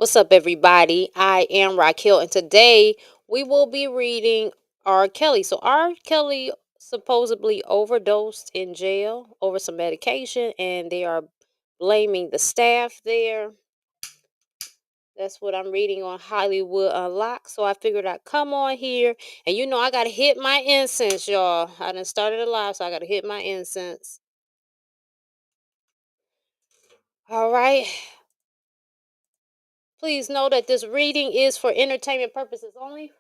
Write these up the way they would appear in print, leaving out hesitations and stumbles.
What's up, everybody? I am Racquel, and today we will be reading R. Kelly. So, R. Kelly supposedly overdosed in jail over some medication, and they are blaming the staff there. That's what I'm reading on Hollywood Unlocked. So, I figured I'd come on here, and I got to hit my incense, y'all. I done started a live, so I got to hit my incense. All right. Please know that this reading is for entertainment purposes only.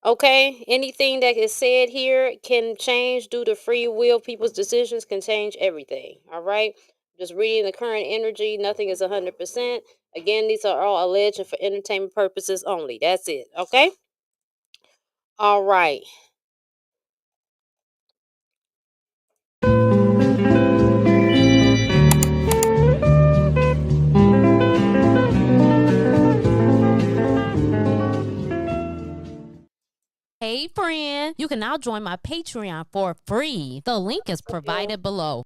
Okay, anything that is said here can change due to free will. People's decisions can change everything. All right, just reading the current energy. Nothing is 100%. Again, these are all alleged and for entertainment purposes only. That's it. Okay. All right. Hey friend, you can now join my Patreon for free. The link is provided below.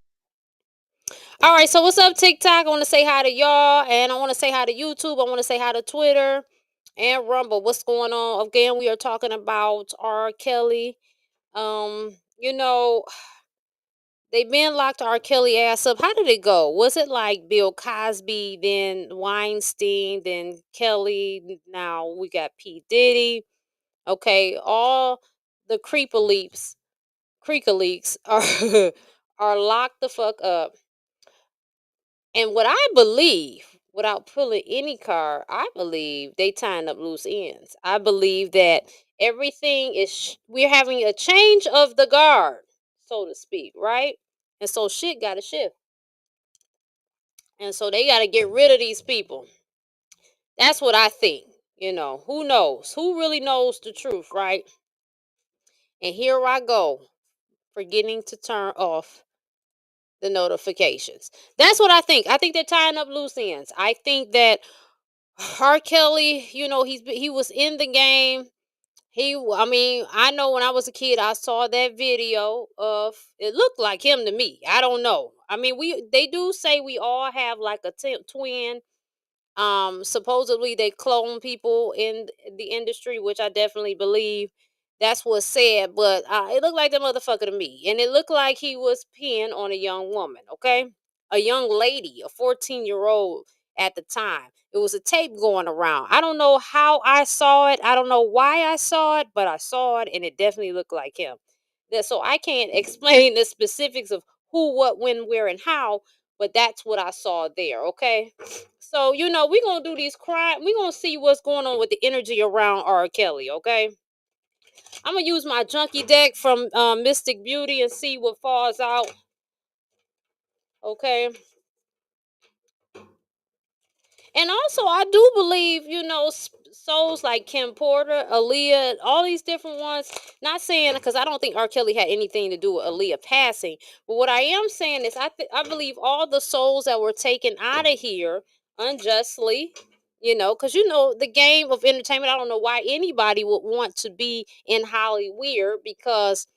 All right, so what's up, TikTok? I want to say hi to y'all, and I want to say hi to YouTube. I want to say hi to Twitter and Rumble. What's going on? Again, we are talking about R. Kelly. Um, you know, they been locked R. Kelly ass up. How did it go? Was it like Bill Cosby, then Weinstein, then Kelly? Now we got P. Diddy. Okay, all the creeper leaks are are locked the fuck up. And what I believe, without pulling any card, I believe they tying up loose ends. I believe that everything is we're having a change of the guard, so to speak, right? And so shit got to shift. And so they got to get rid of these people. That's what I think. Who knows? Who really knows the truth, right? And here I go, forgetting to turn off the notifications. That's what I think. I think they're tying up loose ends. I think that R. Kelly, he was in the game. I mean, I know when I was a kid, I saw that video of it looked like him to me. I don't know. I mean, they do say we all have like a twin. Supposedly they clone people in the industry, which I definitely believe. That's what's said, but it looked like the motherfucker to me, and it looked like he was peeing on a young woman. Okay, a young lady, a 14-year-old at the time. It was a tape going around. I don't know how I saw it. I don't know why I saw it, but I saw it, and it definitely looked like him. So I can't explain the specifics of who, what, when, where, and how, but that's what I saw there. Okay. So, we're gonna do these crime. We're gonna see what's going on with the energy around R. Kelly, okay? I'm gonna use my junkie deck from Mystic Beauty and see what falls out. Okay. And also, I do believe, souls like Kim Porter, Aaliyah, all these different ones. Not saying because I don't think R. Kelly had anything to do with Aaliyah passing, but what I am saying is I believe all the souls that were taken out of here unjustly. Because the game of entertainment. I don't know why anybody would want to be in Hollywood because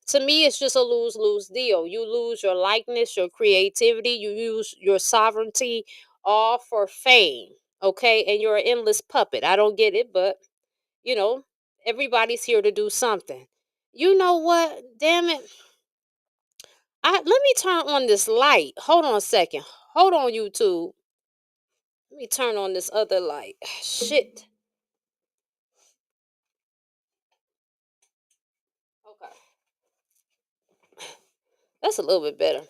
to me it's just a lose lose deal. You lose your likeness, your creativity, you use your sovereignty all for fame, okay? And you're an endless puppet. I don't get it, but you know, everybody's here to do something. You know what? Damn it. Let me turn on this light. Hold on a second. Hold on, YouTube. Let me turn on this other light. Shit. Okay. That's a little bit better.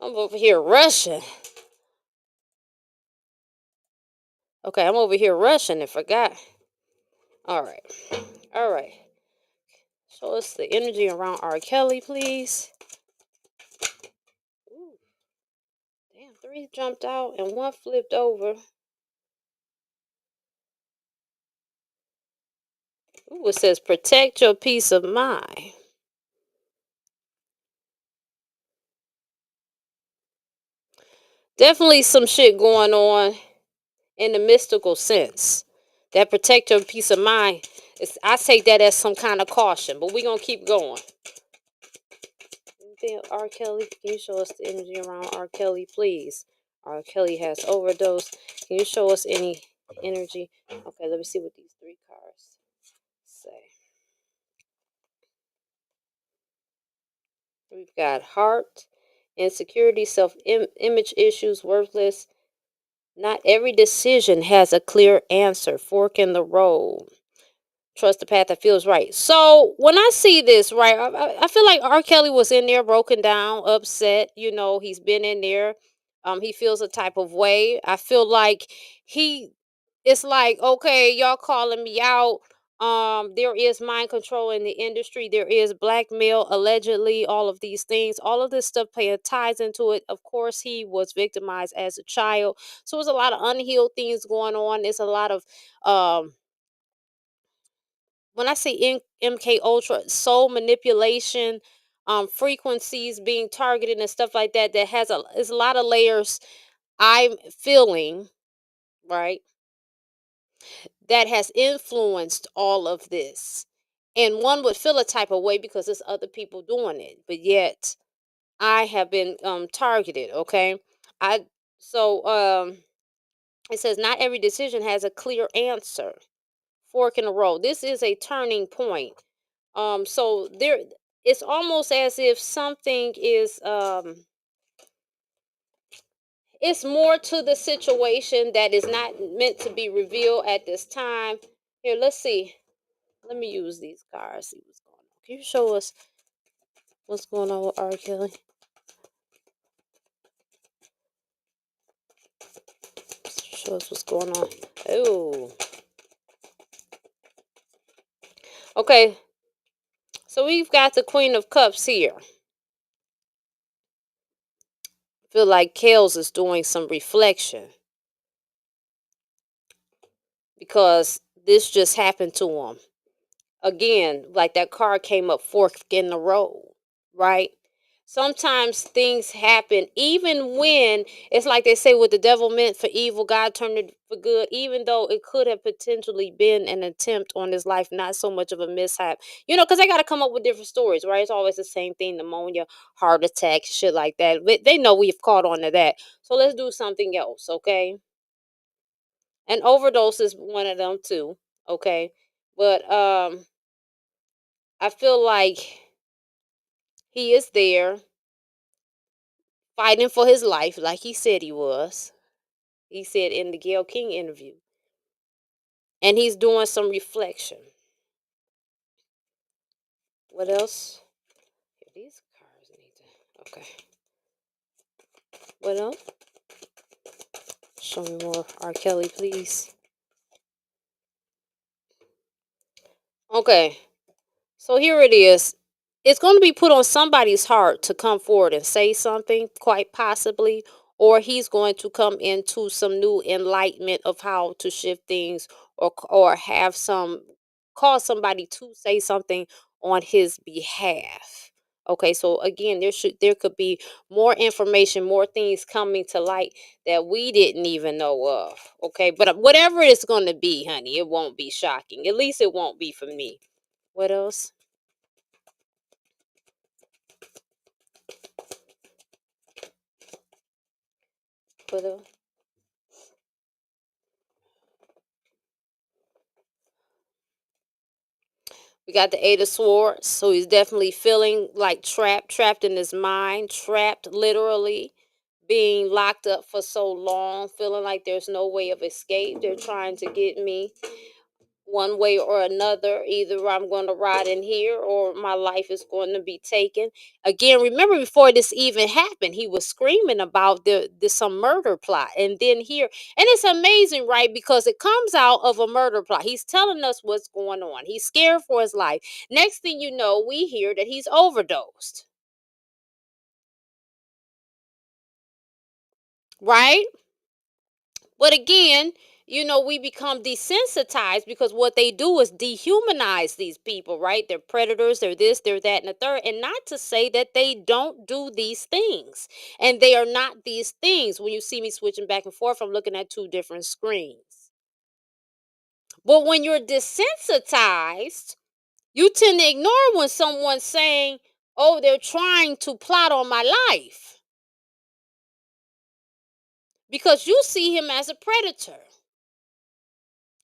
I'm over here rushing. Okay, I'm over here rushing and forgot. All right. All right. Show us the energy around R. Kelly, please. Ooh. Damn, 3 jumped out and 1 flipped over. Ooh, it says protect your peace of mind. Definitely some shit going on in the mystical sense. That protect your peace of mind. I take that as some kind of caution, but we're going to keep going. R. Kelly, can you show us the energy around R. Kelly, please? R. Kelly has overdosed. Can you show us any energy? Okay, let me see what these three cards say. We've got heart, insecurity, self-image issues, worthless. Not every decision has a clear answer. Fork in the road. Trust the path that feels right. So when I see this, right, I feel like R. Kelly was in there, broken down, upset. He's been in there. He feels a type of way. I feel like it's like, okay, y'all calling me out. There is mind control in the industry. There is blackmail, allegedly, all of these things. All of this stuff ties into it. Of course, he was victimized as a child. So there's a lot of unhealed things going on. There's a lot of when I say MK Ultra, soul manipulation, frequencies being targeted and stuff like that, that is a lot of layers. I'm feeling right that has influenced all of this, and one would feel a type of way because there's other people doing it, but yet I have been targeted. Okay, I so it says not every decision has a clear answer. Fork in the road. This is a turning point. So there, it's almost as if something is it's more to the situation that is not meant to be revealed at this time. Here, let's see. Let me use these cards, see what's going on. Can you show us what's going on with R. Kelly? Show us what's going on. Oh, okay. So we've got the Queen of Cups here. Feel like Kels is doing some reflection because this just happened to him. Again, like that car came up fork in the road, right? Sometimes things happen, even when it's like they say, what the devil meant for evil, God turned it for good, even though it could have potentially been an attempt on his life, not so much of a mishap, because they got to come up with different stories, right? It's always the same thing: pneumonia, heart attack, shit like that. But they know we've caught on to that. So let's do something else, okay? And overdose is one of them too, okay? But I feel like he is there fighting for his life like he said he was. He said in the Gayle King interview. And he's doing some reflection. What else? These cards need to. Okay. What else? Show me more R. Kelly, please. Okay. So here it is. It's going to be put on somebody's heart to come forward and say something, quite possibly, or he's going to come into some new enlightenment of how to shift things, or have some cause somebody to say something on his behalf. Okay, so again, there could be more information, more things coming to light that we didn't even know of. Okay, but whatever it's going to be, honey, it won't be shocking. At least it won't be for me. What else? What else? We got the Eight of Swords. So he's definitely feeling like trapped in his mind, trapped literally, being locked up for so long, feeling like there's no way of escape. They're trying to get me one way or another. Either I'm going to rot in here or my life is going to be taken. Again, remember, before this even happened, he was screaming about some murder plot. And then here, and it's amazing, right? Because it comes out of a murder plot. He's telling us what's going on. He's scared for his life. Next thing you know, we hear that he's overdosed. Right? But again, we become desensitized because what they do is dehumanize these people, right? They're predators, they're this, they're that, and the third. And not to say that they don't do these things. And they are not these things. When you see me switching back and forth, I'm looking at two different screens. But when you're desensitized, you tend to ignore when someone's saying, oh, they're trying to plot on my life. because you see him as a predator.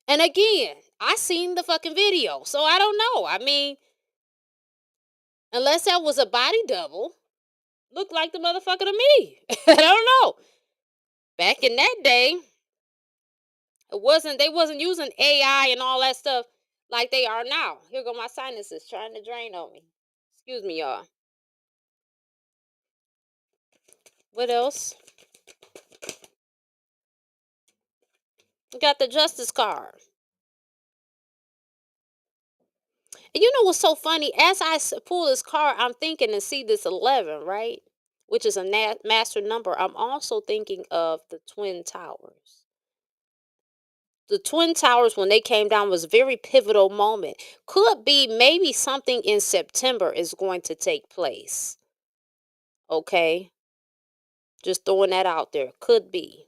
And again, I seen the fucking video, so I don't know. I mean, unless that was a body double, looked like the motherfucker to me. I don't know. Back in that day, they wasn't using AI and all that stuff like they are now. Here go my sinuses trying to drain on me. Excuse me, y'all. What else? We got the justice card. And you know what's so funny? As I pull this card, I'm thinking and see this 11, right? Which is a master number. I'm also thinking of the Twin Towers. The Twin Towers, when they came down, was a very pivotal moment. Could be maybe something in September is going to take place. Okay? Just throwing that out there. Could be.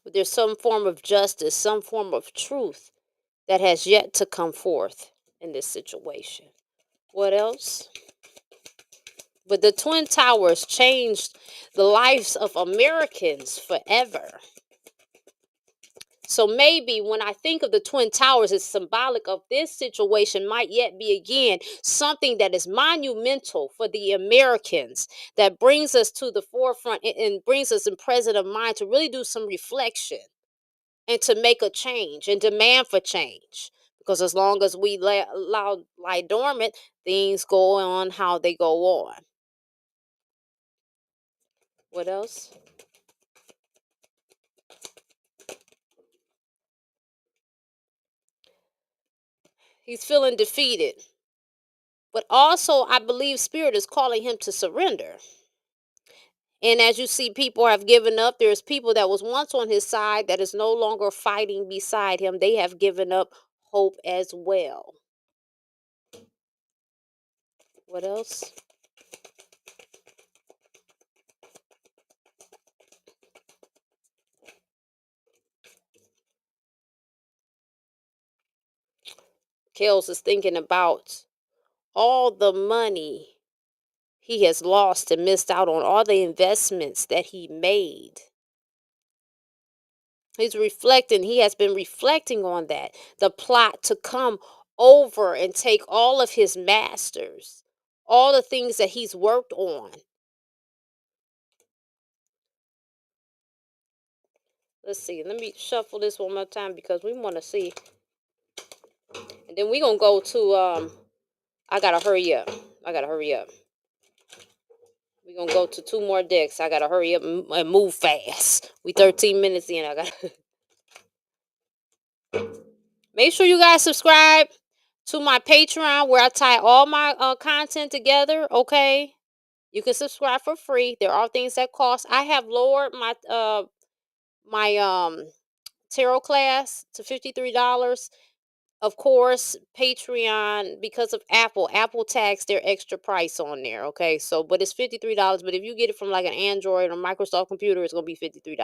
But there's some form of justice, some form of truth that has yet to come forth in this situation. What else? But the Twin Towers changed the lives of Americans forever. So maybe when I think of the Twin Towers, it's symbolic of this situation might yet be again something that is monumental for the Americans, that brings us to the forefront and brings us in present of mind to really do some reflection and to make a change and demand for change. Because as long as we lie dormant, things go on how they go on. What else? He's feeling defeated. But also, I believe Spirit is calling him to surrender. And as you see, people have given up. There's people that was once on his side that is no longer fighting beside him. They have given up hope as well. What else? Kels is thinking about all the money he has lost and missed out on, all the investments that he made. He's reflecting. He has been reflecting on that. The plot to come over and take all of his masters, all the things that he's worked on. Let's see. Let me shuffle this one more time because we want to see. And then we're going to go to, I got to hurry up. We're going to go to 2 more decks. I got to hurry up and move fast. We 13 minutes in. I got to make sure you guys subscribe to my Patreon where I tie all my content together, okay? You can subscribe for free. There are things that cost. I have lowered my tarot class to $53. Of course, Patreon, because of Apple tax their extra price on there. Okay, so but it's $53. But if you get it from like an Android or Microsoft computer, it's gonna be $53.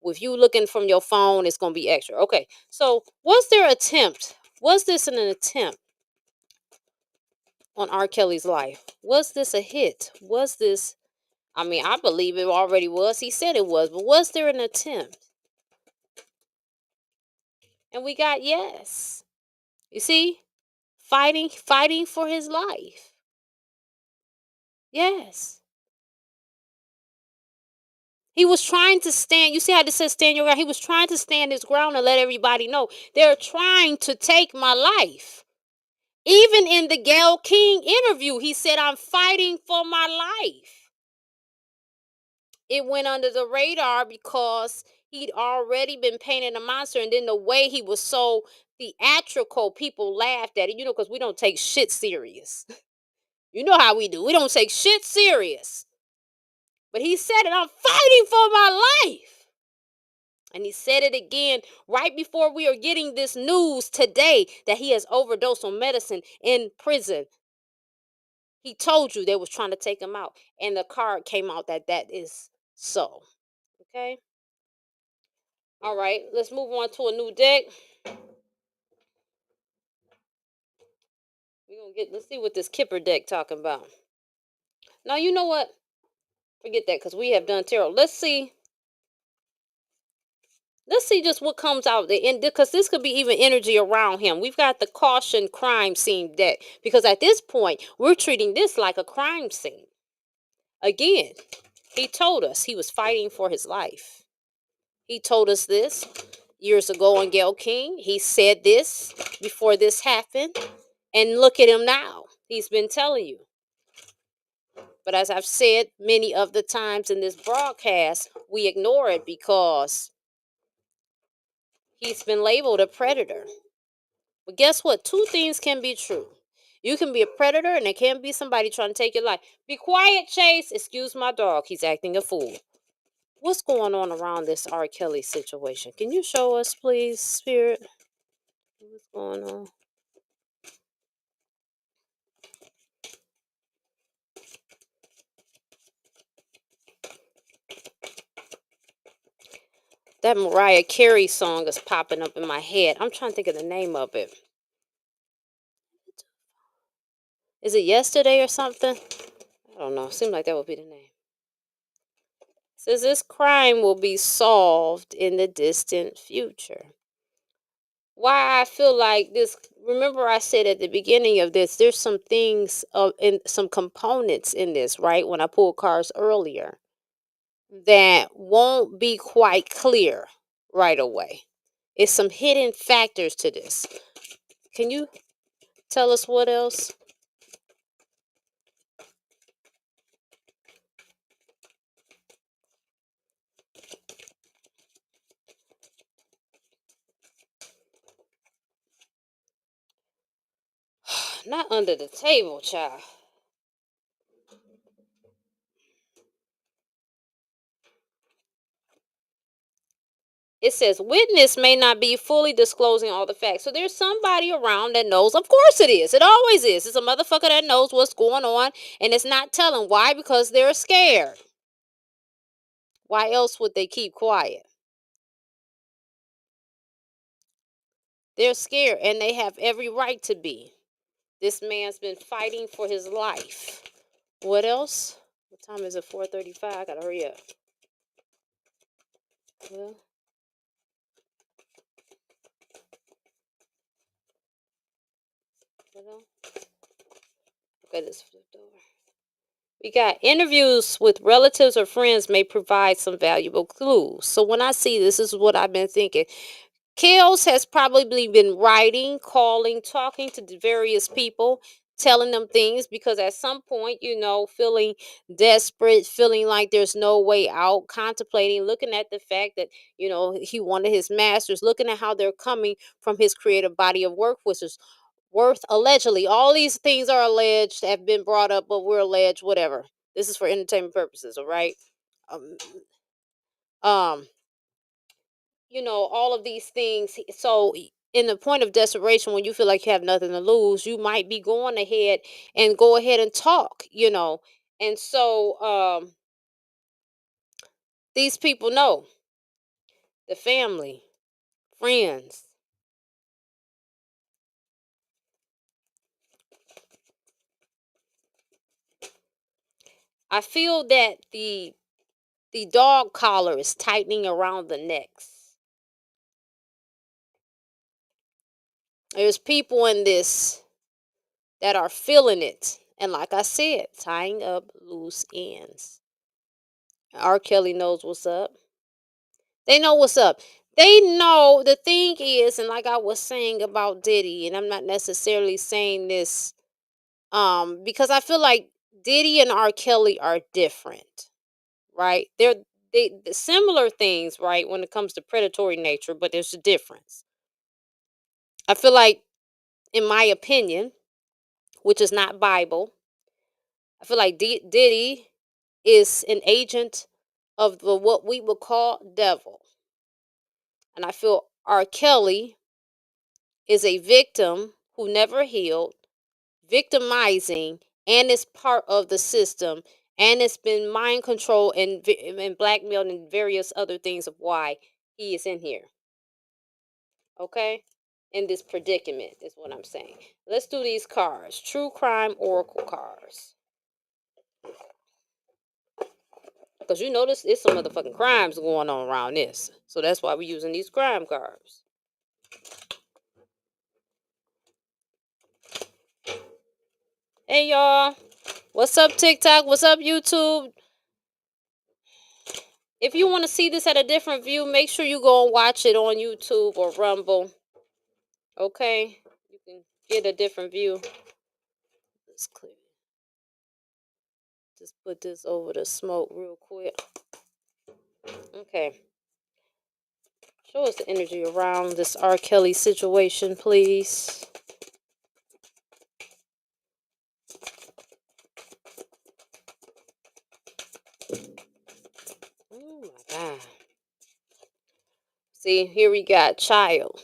If you looking from your phone, it's gonna be extra. Okay, so was there attempt? Was this an attempt on R. Kelly's life? Was this a hit? Was this? I mean, I believe it already was. He said it was, but was there an attempt? And we got yes. You see, fighting for his life. Yes. He was trying to stand. You see how this says stand your ground? He was trying to stand his ground and let everybody know they're trying to take my life. Even in the Gayle King interview, he said, I'm fighting for my life. It went under the radar because he'd already been painting a monster. And then the way he was so theatrical, people laughed at it, because we don't take shit serious. You know how we do. We don't take shit serious. But he said it, I'm fighting for my life. And he said it again right before we are getting this news today that he has overdosed on medicine in prison. He told you they was trying to take him out. And the card came out that is so. Okay. All right. Let's move on to a new deck. Let's see what this Kipper deck talking about. Now, you know what? Forget that because we have done tarot. Let's see. Let's see just what comes out the end, because this could be even energy around him. We've got the caution crime scene deck, because at this point we're treating this like a crime scene. Again, he told us he was fighting for his life. He told us this years ago on Gail King. He said this before this happened. And look at him now. He's been telling you. But as I've said many of the times in this broadcast, we ignore it because he's been labeled a predator. But guess what? Two things can be true. You can be a predator and there can be somebody trying to take your life. Be quiet, Chase. Excuse my dog. He's acting a fool. What's going on around this R. Kelly situation? Can you show us, please, Spirit? What's going on? That Mariah Carey song is popping up in my head. I'm trying to think of the name of it. Is it Yesterday or something? I don't know. Seems like that would be the name. It says this crime will be solved in the distant future. Why I feel like this, remember I said at the beginning of this, there's some things in some components in this, right? When I pulled cards earlier, that won't be quite clear right away. It's some hidden factors to this. Can you tell us what else? Not under the table, child. It says witness may not be fully disclosing all the facts. So there's somebody around that knows. Of course it is. It always is. It's a motherfucker that knows what's going on and it's not telling. Why? Because they're scared. Why else would they keep quiet? They're scared and they have every right to be. This man's been fighting for his life. What else? What time is it? 4:35. I gotta hurry up. Well, okay, this flipped over. We got interviews with relatives or friends may provide some valuable clues. So when I see this is what I've been thinking. Kels has probably been writing, calling, talking to the various people, telling them things because at some point, feeling desperate, feeling like there's no way out, contemplating, looking at the fact that, he wanted his masters, looking at how they're coming from his creative body of work, which is worth allegedly. All these things are alleged, have been brought up, but we're alleged, whatever. This is for entertainment purposes, all right? Um, um all of these things. So, in the point of desperation, when you feel like you have nothing to lose, you might be going ahead and go ahead and talk. And so, these people know the family, friends. I feel that the dog collar is tightening around the necks. There's people in this that are feeling it. And like I said, tying up loose ends. R. Kelly knows what's up. They know what's up. They know the thing is, and like I was saying about Diddy, and I'm not necessarily saying this because I feel like Diddy and R. Kelly are different, right? They're similar things, right, when it comes to predatory nature, but there's a difference. I feel like, in my opinion, which is not Bible, I feel like Diddy is an agent of the what we would call devil. And I feel R. Kelly is a victim who never healed, victimizing, and is part of the system, and it's been mind control and blackmailed and various other things of why he is in here. Okay? In this predicament is what I'm saying. Let's do these cards. True crime oracle cards. Because you notice it's some motherfucking crimes going on around this. So that's why we're using these crime cards. Hey y'all. What's up TikTok? What's up YouTube? If you want to see this at a different view, make sure you go and watch it on YouTube or Rumble. Okay? You can get a different view. Let's clear. Just put this over the smoke real quick. Okay. Show us the energy around this R. Kelly situation, please. Oh my God. See, here we got child.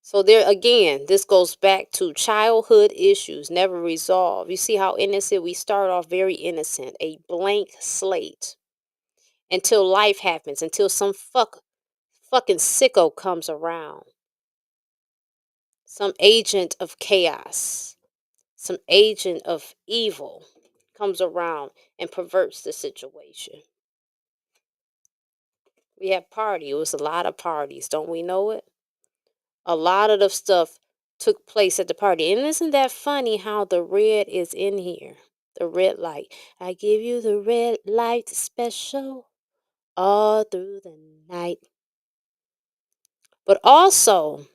So there again, this goes back to childhood issues never resolved. You see how innocent we start off, very innocent, a blank slate until life happens, until some fucking sicko comes around. Some agent of chaos, some agent of evil comes around and perverts the situation. We had party. It was a lot of parties. Don't we know it? A lot of the stuff took place at the party. And isn't that funny how the red is in here? The red light. I give you the red light special all through the night. But also,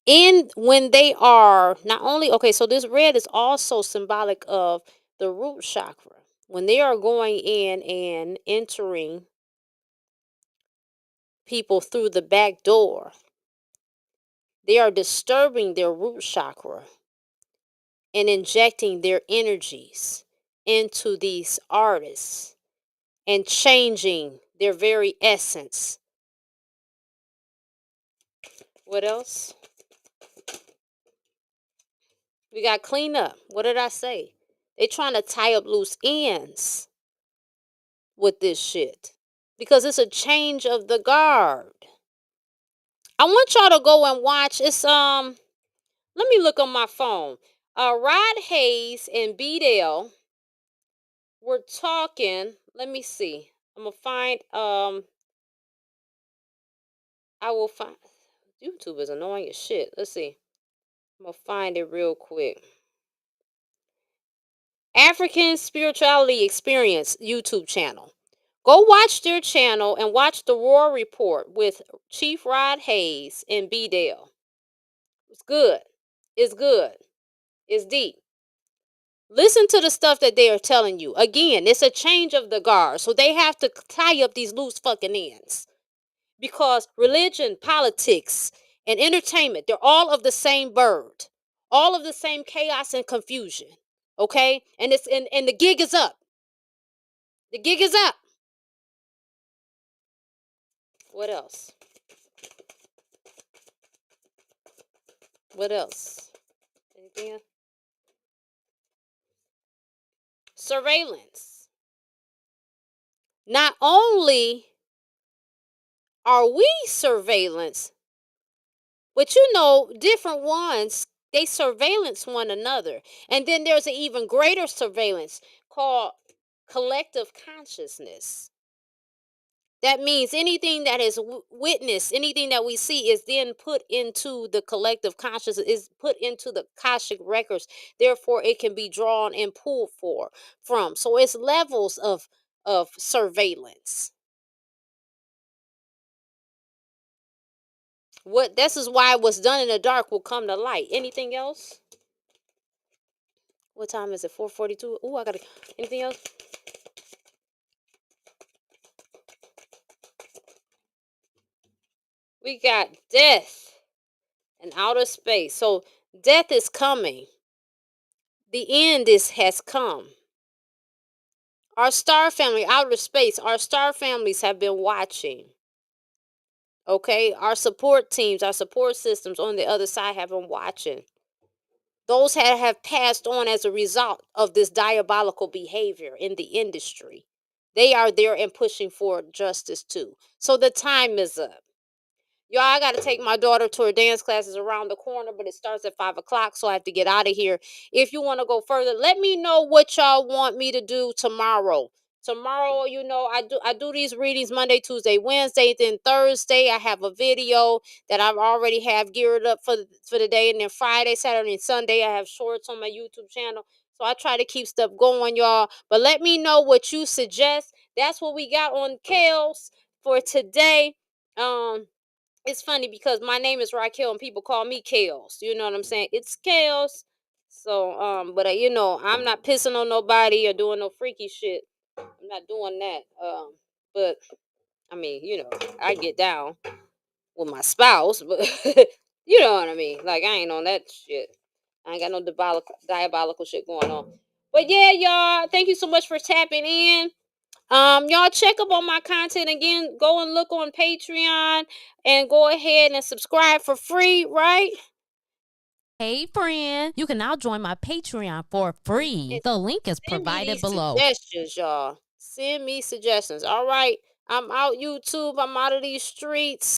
when they are not only, okay, so this red is also symbolic of the root chakra. When they are going in and entering people through the back door, they are disturbing their root chakra and injecting their energies into these artists and changing their very essence. What else? We got clean up. What did I say? They trying to tie up loose ends with this shit because it's a change of the guard. I want y'all to go and watch. It's let me look on my phone. Rod Hayes and Beadle were talking. Let me see. I'm gonna find I will find. YouTube is annoying as shit. Let's see. I'm gonna find it real quick. African Spirituality Experience YouTube channel. Go watch their channel and watch the Roar Report with Chief Rod Hayes and B. Dale. It's good. It's good. It's deep. Listen to the stuff that they are telling you. Again, it's a change of the guard. So they have to tie up these loose fucking ends. Because religion, politics, and entertainment, they're all of the same bird. All of the same chaos and confusion. Okay? And it's and the gig is up. The gig is up. What else? What else? Anything else? Surveillance. Not only are we surveillance, but you know, different ones, they surveillance one another. And then there's an even greater surveillance called collective consciousness. That means anything that is witnessed, anything that we see is then put into the collective consciousness, is put into the Akashic records. Therefore, it can be drawn and pulled from. So it's levels of surveillance. What this is why what's done in the dark will come to light. Anything else? What time is it? 4:42. Oh, I gotta. Anything else? We got death and outer space. So death is coming. The end has come. Our star family, outer space, our star families have been watching. Okay, our support teams, our support systems on the other side have been watching. Those have passed on as a result of this diabolical behavior in the industry. They are there and pushing for justice too. So the time is up. Y'all, I got to take my daughter to her dance classes around the corner, but it starts at 5 o'clock, so I have to get out of here. If you want to go further, let me know what y'all want me to do tomorrow. Tomorrow, I do these readings Monday, Tuesday, Wednesday, then Thursday I have a video that I've already have geared up for the day, and then Friday, Saturday, and Sunday I have shorts on my YouTube channel. So I try to keep stuff going, y'all. But let me know what you suggest. That's what we got on Kales for today. It's funny because my name is Racquel and people call me Kales. You know what I'm saying? It's Kales. So, but I'm not pissing on nobody or doing no freaky shit. I'm not doing that. But I mean, I get down with my spouse, but you know what I mean? Like, I ain't on that shit. I ain't got no diabolical shit going on. But yeah, y'all, thank you so much for tapping in. Y'all check up on my content again. Go and look on Patreon and go ahead and subscribe for free, right? Hey friend, you can now join my Patreon for free. And The link is send me provided these below. suggestions, y'all. Send me suggestions. All right. I'm out YouTube. I'm out of these streets.